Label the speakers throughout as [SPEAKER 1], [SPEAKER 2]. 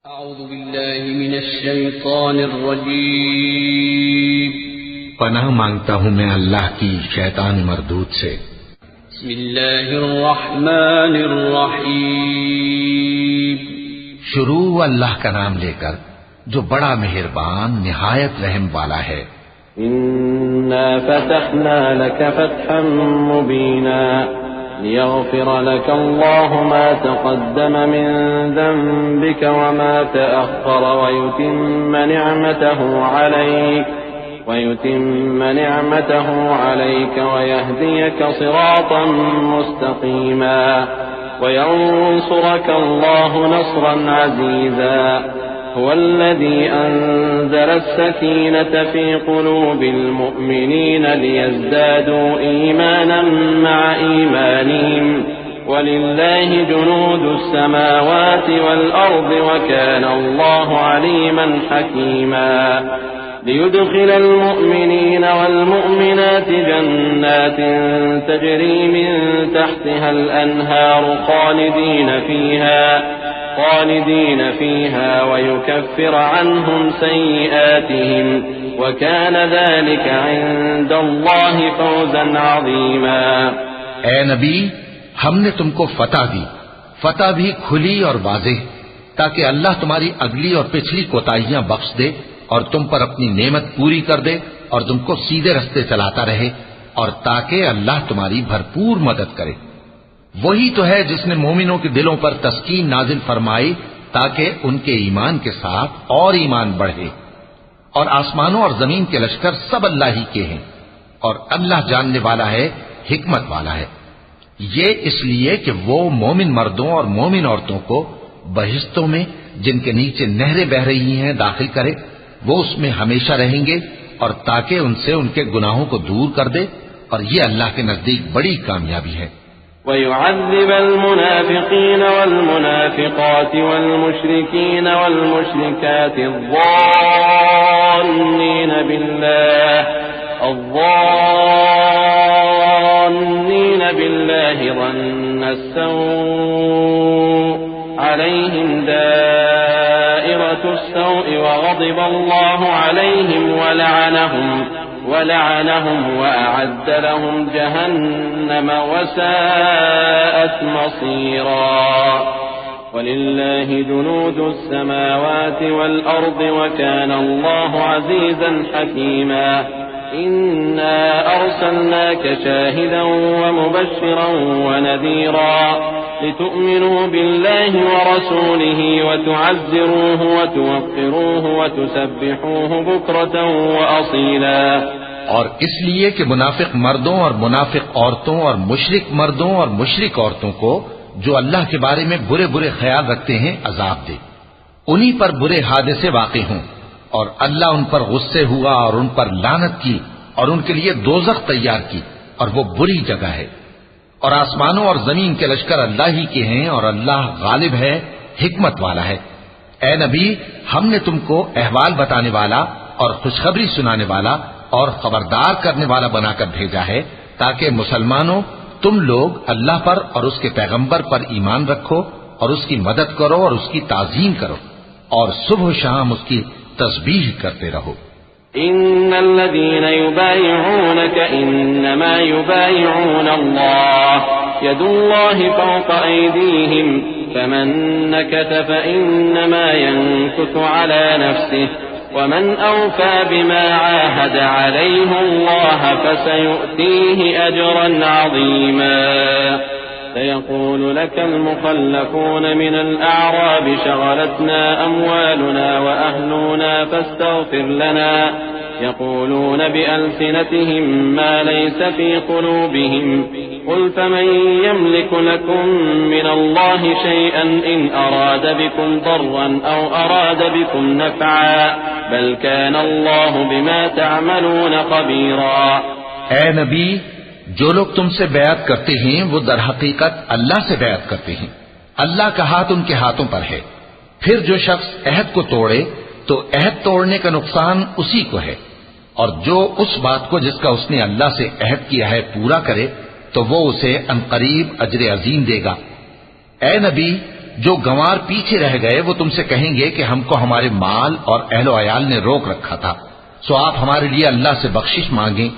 [SPEAKER 1] अऊज़ु बिल्लाहि मिनश शैतानिर रजीम।
[SPEAKER 2] पनाह मांगता हूँ मैं अल्लाह की शैतान मरदूद से।
[SPEAKER 1] बिस्मिल्लाहिर रहमानिर रहीम।
[SPEAKER 2] शुरू अल्लाह का नाम लेकर जो बड़ा मेहरबान निहायत रहम वाला है।
[SPEAKER 3] इन्ना फतहना लक फतहन मुबीना लियग़फ़िर लक अल्लाहु मा तक़द्दम मिन ज़ंबिक व मा तअख़्ख़र व युतिम्म निअमतहु अलैक व यहदियक सिरातन मुस्तक़ीमा व यंसुरक अल्लाहु नस्रन अज़ीज़ा हुवल्लज़ी अंज़ल अस्सकीनत फ़ी क़ुलूबिल मुअ्मिनीन लियज़्दादू ईमानन मअ ईमानिहिम वलिल्लाहि जुनूदुस समावाति वल अर्दि व काना अल्लाहु अलीमन हकीमा लियुदखिल المؤمنين والمؤمنات جنات تجري من تحتها الأنهار خالدين فيها ويكفر عنهم سيئاتهم وكان ذلك عند الله فوزا عظيما।
[SPEAKER 2] ए नबी, हमने तुमको फतह दी, फतह भी खुली और वाज़ेह, ताकि अल्लाह तुम्हारी अगली और पिछली कोताहियां बख्श दे और तुम पर अपनी नेमत पूरी कर दे और तुमको सीधे रास्ते चलाता रहे, और ताकि अल्लाह तुम्हारी भरपूर मदद करे। वही तो है जिसने मोमिनों के दिलों पर तस्कीन नाजिल फरमाई ताकि उनके ईमान के साथ और ईमान बढ़े। और आसमानों और जमीन के लश्कर सब अल्लाह ही के हैं, और अल्लाह जानने वाला है, हिकमत वाला है। ये इसलिए कि वो मोमिन मर्दों और मोमिन औरतों को बहिश्तों में, जिनके नीचे नहरें बह रही हैं, दाखिल करे, वो उसमें हमेशा रहेंगे, और ताकि उनसे उनके गुनाहों को दूर कर दे, और ये अल्लाह के नजदीक बड़ी कामयाबी है।
[SPEAKER 3] वयुअज़्ज़िब अल-मुनाफ़िक़ीन वल-मुनाफ़िक़ात वल-मुश्रिकीन वल-मुश्रिकात अज़्ज़ान्नीन बिल्लाहि ظन्न السوء عليهم دائرة السوء وغضب الله عليهم ولعنهم وأعد لهم جهنم وساءت مصيرا ولله جنود السماوات والأرض وكان الله عزيزا حكيما إنا أرسلناك شاهدا ومبشرا ونذيرا لتؤمنوا بالله ورسوله وتعزروه وتوقروه وتسبحوه بكرة وأصيلا।
[SPEAKER 2] और इसलिए कि मुनाफिक मर्दों और मुनाफिक औरतों और मुशरिक मर्दों और मुशरिक औरतों को जो अल्लाह के बारे में बुरे बुरे ख्याल रखते हैं अजाब दे, उन्हीं पर बुरे हादसे वाक़े हों, और अल्लाह उन पर गुस्से हुआ और उन पर लानत की और उनके लिए दोज़ख तैयार की, और वो बुरी जगह है। और आसमानों और जमीन के लश्कर अल्लाह ही के हैं, और अल्लाह गालिब है, हिकमत वाला है। ए नबी, हमने तुमको अहवाल बताने वाला और खुशखबरी सुनाने वाला और खबरदार करने वाला बनाकर भेजा है, ताकि मुसलमानों तुम लोग अल्लाह पर और उसके पैगंबर पर ईमान रखो और उसकी मदद करो और उसकी ताज़ीम करो, और सुबह शाम उसकी तस्बीह करते रहो।
[SPEAKER 3] इन्नल्लज़ीना युबायिऊनक इन्नमा युबायिऊन अल्लाह यदुल्लाहि फ़ौक़ अयदीहिम फमन नकथ फ़इन्नमा यनकुथु अला नफ़्सिहि वमन औफ़ा बिमा आहद अलैहि अल्लाह फसयु'तीहि अजरन अज़ीमा। سيقول لك المخلفون من الأعراب شغلتنا أموالنا وأهلنا فاستغفر لنا يقولون بألسنتهم ما ليس في قلوبهم قل فمن يملك لكم من الله شيئا إن أراد بكم ضرا أو أراد بكم نفعا بل كان الله بما تعملون خبيرا।
[SPEAKER 2] ऐ नबी, जो लोग तुमसे बैत करते हैं वो दर हकीकत अल्लाह से बैत करते हैं, अल्लाह का हाथ उनके हाथों पर है। फिर जो शख्स अहद को तोड़े तो अहद तोड़ने का नुकसान उसी को है, और जो उस बात को जिसका उसने अल्लाह से अहद किया है पूरा करे तो वो उसे अनकरीब अजर अजीम देगा। ए नबी, जो गंवार पीछे रह गए वो तुमसे कहेंगे कि हमको हमारे माल और अहलो अयाल ने रोक रखा था, सो आप हमारे लिए अल्लाह से बख्शिश मांगें।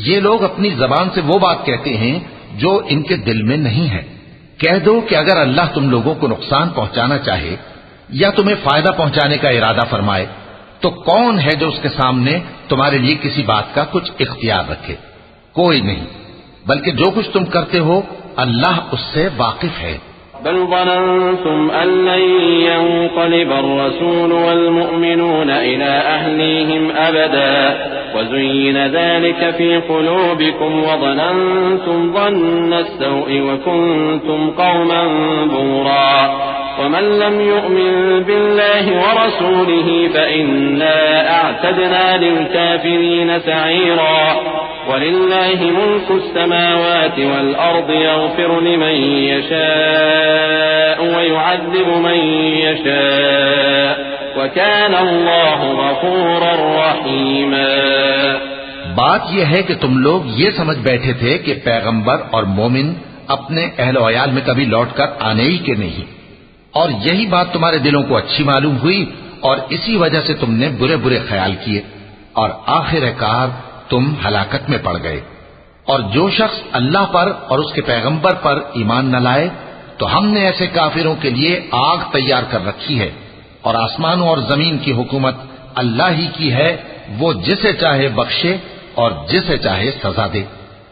[SPEAKER 2] ये लोग अपनी जबान से वो बात कहते हैं जो इनके दिल में नहीं है। कह दो कि अगर अल्लाह तुम लोगों को नुकसान पहुंचाना चाहे या तुम्हें फायदा पहुंचाने का इरादा फरमाए तो कौन है जो उसके सामने तुम्हारे लिए किसी बात का कुछ इख्तियार रखे? कोई नहीं, बल्कि जो कुछ तुम करते हो अल्लाह उससे वाकिफ है।
[SPEAKER 3] बल ज़ननतुम अल्लन यंक़लिब अर्रसूल वल्मुअमिनून इला अहलीहिम अबदा वज़ुय्यिन ज़ालिका फ़ी क़ुलूबिकुम वज़ननतुम ज़न्न अस्सौइ वकुन्तुम क़ौमन बूरा वमन लम युअमिन बिल्लाहि वरसूलिहि फ़इन्ना अअतदना लिलकाफ़िरीन सईरा वलिल्लाहि मुल्कु अस्समावाति वल अर्दि यग़फिरु लिमन यशाअ वयुअज़्ज़िबु मन यशाअ वकान अल्लाहु गफूरर रहीमा।
[SPEAKER 2] बात यह है कि तुम लोग ये समझ बैठे थे कि पैगंबर और मोमिन अपने अहलो अयाल में कभी लौटकर आने ही के नहीं, और यही बात तुम्हारे दिलों को अच्छी मालूम हुई और इसी वजह से तुमने बुरे बुरे ख्याल किए और आखिरकार तुम हलाकत में पड़ गए। और जो शख्स अल्लाह पर और उसके पैगंबर पर ईमान न लाए तो हमने ऐसे काफिरों के लिए आग तैयार कर रखी है, और आसमानों और जमीन की हुकूमत अल्लाह ही की है, वो जिसे चाहे बख्शे और जिसे चाहे सजा दे,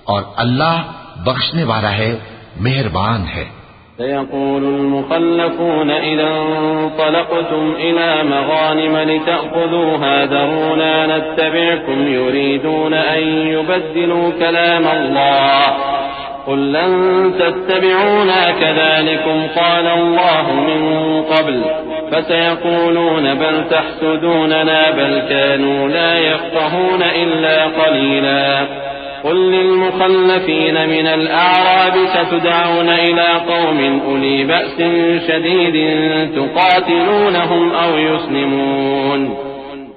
[SPEAKER 2] और अल्लाह बख्शने वाला है, मेहरबान है।
[SPEAKER 3] سيقول المخلفون إذا انطلقتم إلى مغانم لتأخذوها ذرونا نتبعكم يريدون أن يبدلوا كلام الله قل لن تتبعونا كذلكم قال الله من قبل فسيقولون بل تحسدوننا بل كانوا لا يفقهون إلا قليلا قل للمخلفين من الأعراب ستدعون إلى قوم أولي بأس شديد تقاتلونهم أو يسلمون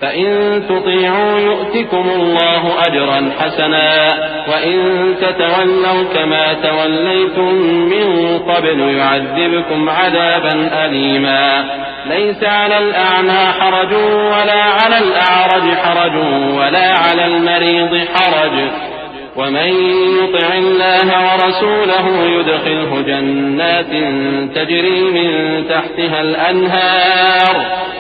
[SPEAKER 3] فإن تطيعوا يؤتكم الله أجرا حسنا وإن تتولوا كما توليتم من قبل يعذبكم عذابا أليما ليس على الأعمى حرج ولا على الأعرج حرج ولا على المريض حرج ومن يطع الله ورسوله يدخله جنات تجري من تحتها الأنهار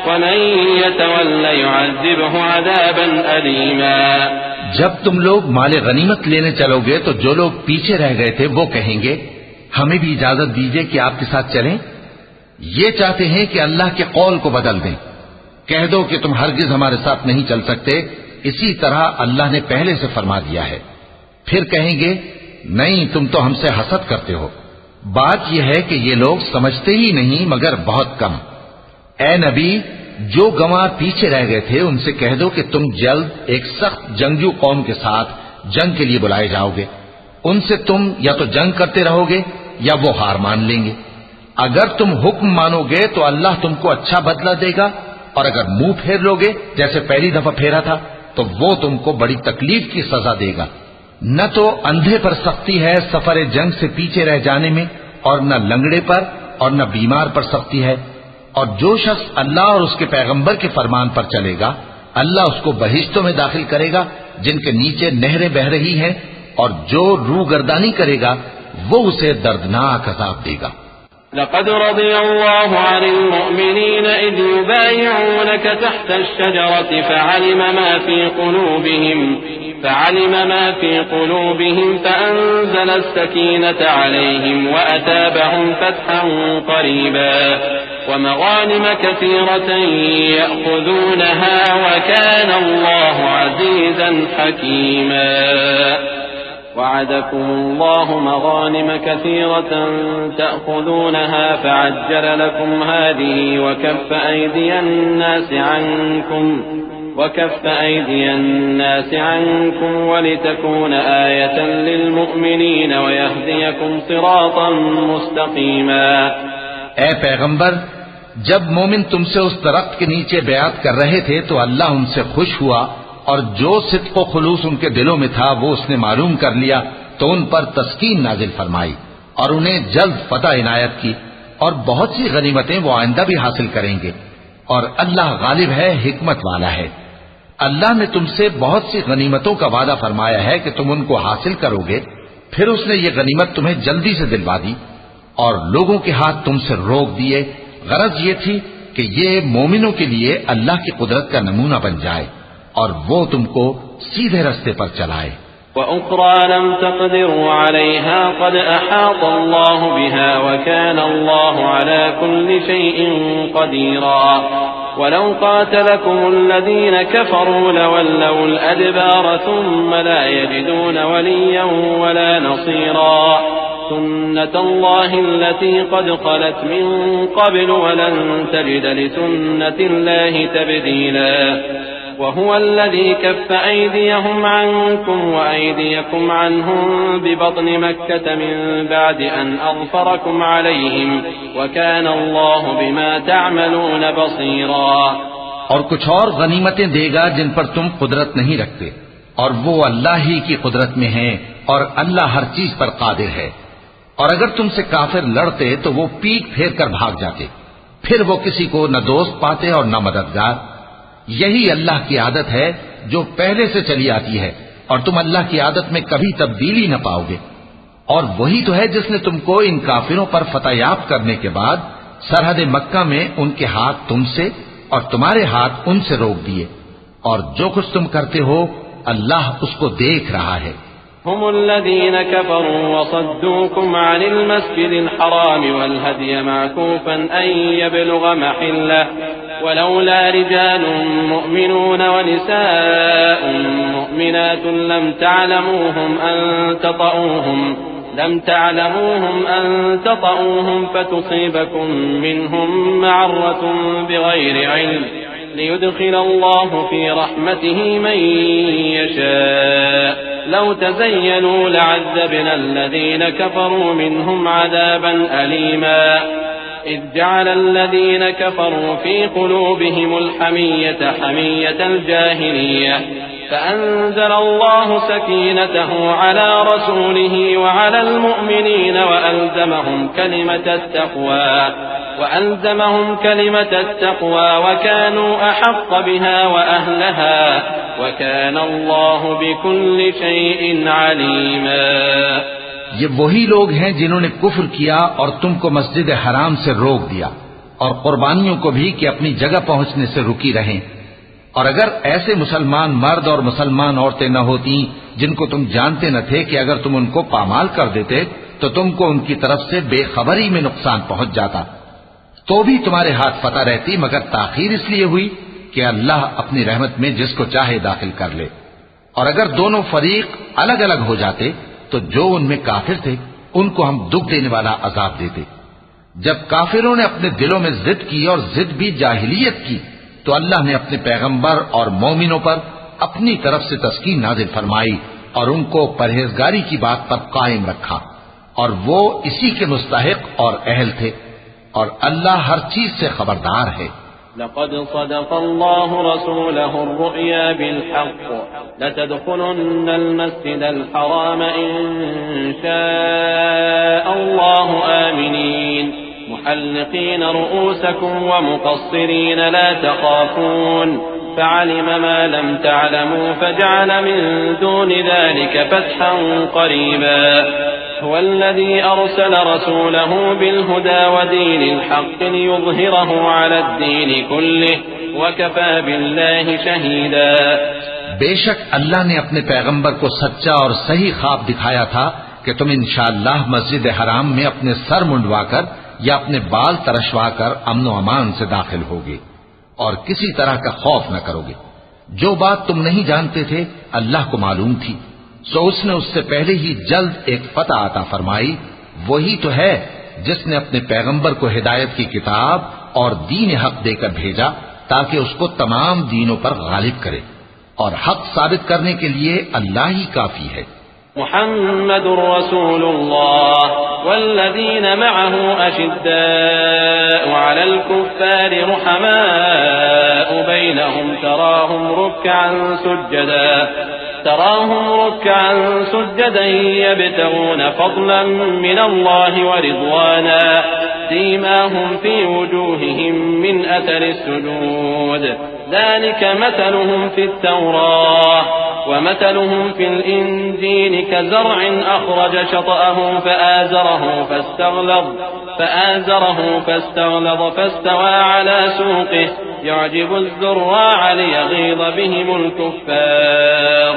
[SPEAKER 3] ومن يتول يعذبه عذابا أليما।
[SPEAKER 2] जब तुम लोग माले गनीमत लेने चलोगे तो जो लोग पीछे रह गए थे वो कहेंगे हमें भी इजाजत दीजिए कि आपके साथ चलें। ये चाहते हैं कि अल्लाह के कौल को बदल दें। कह दो कि तुम हरगिज हमारे साथ नहीं चल सकते, इसी तरह अल्लाह ने पहले से फरमा दिया है। फिर कहेंगे नहीं, तुम तो हमसे हसद करते हो। बात यह है कि ये लोग समझते ही नहीं मगर बहुत कम। ए नबी, जो गंवार पीछे रह गए थे उनसे कह दो कि तुम जल्द एक सख्त जंगजू कौम के साथ जंग के लिए बुलाए जाओगे। उनसे तुम या तो जंग करते रहोगे या वो हार मान लेंगे। अगर तुम हुक्म मानोगे तो अल्लाह तुमको अच्छा बदला देगा, और अगर मुंह फेर लोगे जैसे पहली दफा फेरा था तो वो तुमको बड़ी तकलीफ की सजा देगा। न तो अंधे पर सख्ती है सफर जंग से पीछे रह जाने में, और न लंगड़े पर और न बीमार पर सख्ती है। और जो शख्स अल्लाह और उसके पैगंबर के फरमान पर चलेगा अल्लाह उसको बहिश्तों में दाखिल करेगा जिनके नीचे नहरें बह रही हैं, और जो रूगर्दानी करेगा वो उसे दर्दनाक अज़ाब देगा।
[SPEAKER 3] लक़द रज़ियल्लाहु अनिल मुअमिनीन इज़ युबायिऊनक तहत अश-शजरति فعلم ما في قلوبهم فأنزل السكينة عليهم وأثابهم فتحا قريبا ومغانم كثيرة يأخذونها وكان الله عزيزا حكيما وعدكم الله مغانم كثيرة تأخذونها فعجل لكم هذه وكف أيدي الناس عنكم ولتكون آية للمؤمنين ويهديكم صراطا مستقيما।
[SPEAKER 2] ए पैगंबर, जब मोमिन तुमसे उस दरख्त के नीचे बयात कर रहे थे तो अल्लाह उनसे खुश हुआ, और जो सिद्क़ व खुलूस उनके दिलों में था वो उसने मालूम कर लिया तो उन पर तस्कीन नाजिल फरमाई और उन्हें जल्द फतह इनायत की। और बहुत सी गनीमतें वो आइंदा भी हासिल करेंगे, और अल्लाह गालिब है, हिकमत वाला है। अल्लाह ने तुमसे बहुत सी गनीमतों का वादा फरमाया है कि तुम उनको हासिल करोगे, फिर उसने ये गनीमत तुम्हें जल्दी से दिलवा दी और लोगों के हाथ तुमसे रोक दिए। गरज ये थी कि ये मोमिनों के लिए अल्लाह की कुदरत का नमूना बन जाए और वो तुमको सीधे रास्ते पर चलाए।
[SPEAKER 3] वउख़रा लम तक़दिरू अलैहा क़द अहात अल्लाहु बिहा वकान अल्लाहु अला कुल्लि शैइन क़दीरा वलौ क़ातलकुमुल्लज़ीन कफ़रू लवल्लौल अदबार सुम्मा ला यजिदून वलिय्यन वला नसीरा सुन्नतल्लाहि अल्लती क़द ख़लत मिन क़ब्ल वलन तजिद लिसुन्नतिल्लाहि तब्दीला वहुव अल्लज़ी कफ़्फ़ अयदियहुम अन्कुम वअयदियकुम अन्हुम बिबत्नि मक्कत मिन बअदि अन अज़फ़रकुम अलैहिम वकान अल्लाहु बिमा तअमलून बसीरा।
[SPEAKER 2] और कुछ और गनीमतें देगा जिन पर तुम कुदरत नहीं रखते, और वो अल्लाह ही की कुदरत में है, और अल्लाह हर चीज पर कादिर है। और अगर तुमसे काफिर लड़ते तो वो पीठ फेर कर भाग जाते, फिर वो किसी को न दोस्त पाते और न मददगार। यही अल्लाह की आदत है जो पहले से चली आती है, और तुम अल्लाह की आदत में कभी तब्दीली न पाओगे। और वही तो है जिसने तुमको इन काफिरों पर फतहयाब करने के बाद सरहद मक्का में उनके हाथ तुमसे और तुम्हारे हाथ उनसे रोक दिए, और जो कुछ तुम करते हो अल्लाह उसको देख रहा है।
[SPEAKER 3] हुमुल्लज़ीन कफ़रू वसद्दूकुम अनिल मस्जिदिल हराम वल हदिय मअकूफन अन यबलुग महिल्लह वलौला रिजालुम मुअमिनून व निसाउन मुअमिनातुन लम तअलमूहुम अन ततऊहुम फतुसीबकुम मिनहुम मअर्रतुन बिगैरि इल्म लियुदखिल अल्लाहु फी रहमतिही मन यशा लौ तज़य्यनू लअज़्ज़बना अल्लज़ीन कफ़रू मिनहुम अज़ाबन अलीमा إذ جعل الذين كفروا في قلوبهم الحمية حمية الجاهلية فأنزل الله سكينته على رسوله وعلى المؤمنين وألزمهم كلمة التقوى وكانوا أحق بها وأهلها وكان الله بكل شيء عليما।
[SPEAKER 2] ये वही लोग हैं जिन्होंने कुफ्र किया और तुमको मस्जिद हराम से रोक दिया, और कुर्बानियों को भी कि अपनी जगह पहुंचने से रुकी रहें। और अगर ऐसे मुसलमान मर्द और मुसलमान औरतें न होती जिनको तुम जानते न थे कि अगर तुम उनको पामाल कर देते तो तुमको उनकी तरफ से बेखबरी में नुकसान पहुंच जाता, तो भी तुम्हारे हाथ फतह रहती, मगर ताखीर इसलिए हुई कि अल्लाह अपनी रहमत में जिसको चाहे दाखिल कर ले। और अगर दोनों फरीक अलग अलग हो जाते तो जो उनमें काफिर थे उनको हम दुख देने वाला अजाब देते। जब काफिरों ने अपने दिलों में जिद की, और जिद भी जाहिलियत की, तो अल्लाह ने अपने पैगंबर और मोमिनों पर अपनी तरफ से तस्कीन नाजिल फरमाई और उनको परहेजगारी की बात पर कायम रखा, और वो इसी के मुस्तहिक और अहल थे, और अल्लाह हर चीज से खबरदार है।
[SPEAKER 3] लक़द सदक़ल्लाहु रसूलहु अर्रुया बिलहक़्क़ लतदख़ुलुन्नल मस्जिदल हराम इंशाअल्लाहु आमिनीन मुहल्लिक़ीन रुऊसकुम व मुक़स्सिरीन ला तख़ाफ़ून फ़अलिम मा लम तअलमू फ़जअल मिन दूनि ज़ालिक फ़तहन क़रीबा هو الذي أرسل رسوله بالهدى ودين الحق ليظهره على الدين كله وكفى بالله شهيدا।
[SPEAKER 2] बेशक अल्लाह ने अपने पैगंबर को सच्चा और सही ख्वाब दिखाया था कि तुम इंशाअल्लाह मस्जिद हराम में अपने सर मुंडवाकर या अपने बाल तरशवाकर अमन व अमान से दाखिल होगे और किसी तरह का खौफ न करोगे। जो बात तुम नहीं जानते थे अल्लाह को मालूम थी, सो उसने उससे पहले ही जल्द एक फतह अता फरमाई। वही तो है जिसने अपने पैगंबर को हिदायत की किताब और दीन हक देकर भेजा ताकि उसको तमाम दीनों पर गालिब करे, और हक साबित करने के लिए अल्लाह ही काफी है।
[SPEAKER 3] मुहम्मदुर रसूलुल्लाह वल्लज़ीन मअहु अशिद्दाउ अलल कुफ्फारि रुहमाउ बैनहुम तराहुम रुक्अन सुज्जदा यब्तगून फضلا मिन अल्लाहि व रिज़वाना सीमाहुम फी वजूहिहिम मिन अथरि सुजूद ज़ालिक मसलुहुम फित-तौराह व मसलुहुम फिल-इंजील कज़रअन अख़रज शतअहु फआज़रहु फस्तग़लज़ फस्तवى अला सूक़िहि युअजिबु الزُّرَّاعَ लियग़ीज़ बिहिमुल कुफ़्फ़ार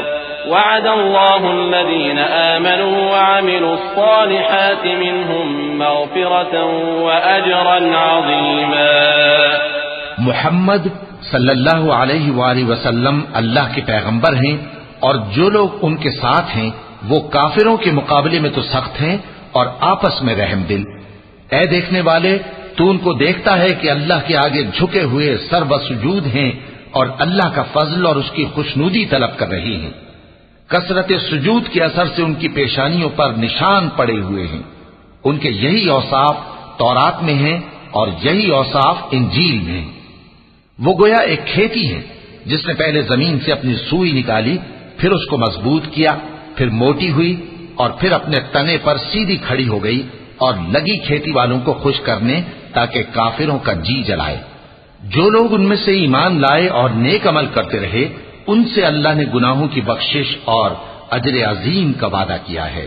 [SPEAKER 3] वअद अल्लाहु الذين آمنوا وعملوا الصالحات منهم مغفرة وأجرا عظيما।
[SPEAKER 2] मुहम्मद सल्लल्लाहु अलैहि वसल्लम अल्लाह के पैगंबर हैं और जो लोग उनके साथ हैं वो काफिरों के मुकाबले में तो सख्त हैं और आपस में रहमदिल। ऐ देखने वाले, तू उनको देखता है कि अल्लाह के आगे झुके हुए सर्वसुजूद हैं और अल्लाह का फजल और उसकी खुशनूदी तलब कर रही हैं। कसरत सुजूद के असर से उनकी पेशानियों पर निशान पड़े हुए हैं। उनके यही औसाफ तौरात में हैं और यही औसाफ इंजील में हैं। वो गोया एक खेती है जिसने पहले जमीन से अपनी सुई निकाली, फिर उसको मजबूत किया, फिर मोटी हुई और फिर अपने तने पर सीधी खड़ी हो गई और लगी खेती वालों को खुश करने ताकि काफिरों का जी जलाए। जो लोग उनमें से ईमान लाए और नेक अमल करते रहे उनसे अल्लाह ने गुनाहों की बख्शिश और अजर अजीम का वादा किया है।